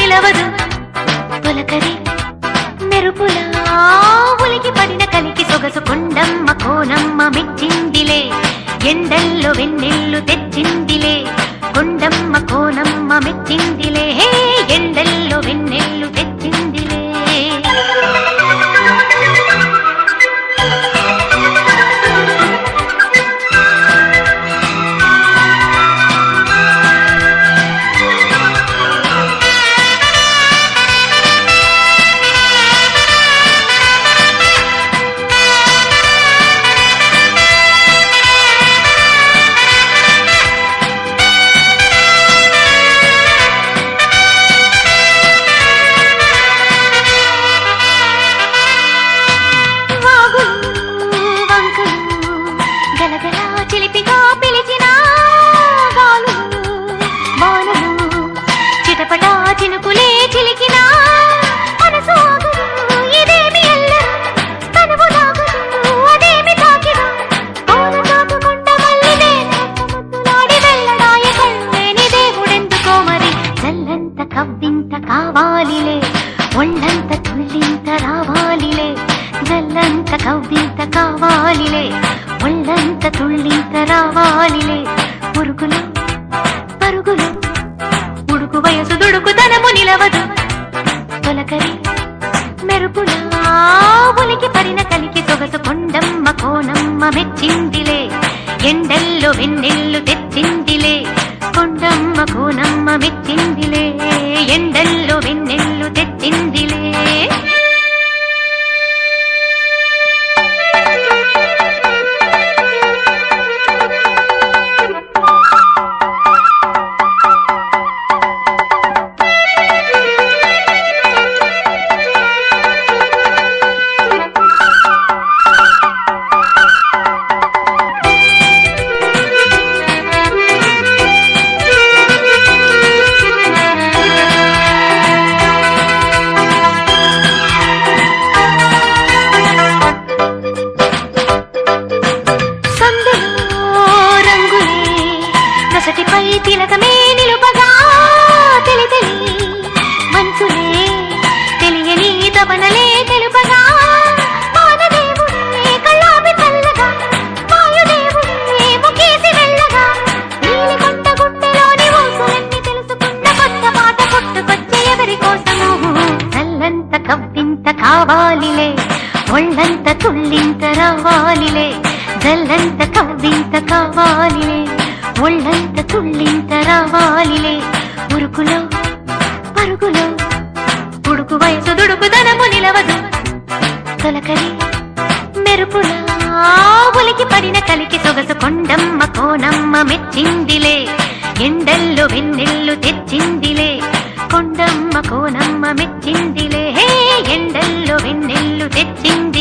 నిలవదు తొలకరి మెరుపులా ఉలికి పడిన కలికి సొగసు కొండమ్మ కోనమ్మ మెచ్చిందిలే ఎండల్లో వెన్నెల్లు తెచ్చిందిలే కొండమ్మ కోనమ్మ మెచ్చిందిలే ఎండల్లో వెన్నెల్లు తెచ్చిందిలే కవ్వింత కావాలిలే ఒళ్ళంత తుళ్ళింత రావాలిలే జల్లంత కవ్వింత కావాలిలే ఒళ్ళంత తుళ్ళింత రావాలిలే పురుగులు పరుగులు ఉడుకు వయసు దుడుకు తనము నిలవదు తొలకరి మెరుపులా ఉలికి పడిన కలికి సొగసు కొండమ్మ కోనమ్మ మెచ్చిందిలే ఎండల్లో వెన్నెల్లు తెచ్చిందిలే కొండమ్మ కోనమ్మ మెచ్చిందిలే ఎండల్లో వెన్నెల్లు తెచ్చిందిలే తిలకమే నిలుపగా తెలి తెలి మంచులే తెలియని తపనలే తెలుపగా వానదేవుడే కళ్ళాపి చల్లగా వాయుదేవుడే ముఖేసి వెళ్ళగా నీలికొండ గుట్టలోని ఊసులన్నీ తెలుసుకున్న కొత్త పాట పుట్టుకొచ్చే ఎవరి కోసము చల్లంత కవ్వింత కావాలిలే ఒళ్ళంత తుళ్ళింత రావాలిలే జల్లంత కవ్వింత కావాలిలే ఒళ్ళంత తుళ్ళింత రావాలిలే ఉరుకులో పరుగులో ఉడుకు వయసు దుడుకు తనము నిలవదు తొలకరి మెరుపులా ఉలికి పడిన కలికి సొగసు కొండమ్మ కోనమ్మ మెచ్చిందిలే ఎండల్లో వెన్నెల్లు తెచ్చిందిలే కొండమ్మ కోనమ్మ మెచ్చిందిలే ఎండల్లో వెన్నెల్లు తెచ్చింది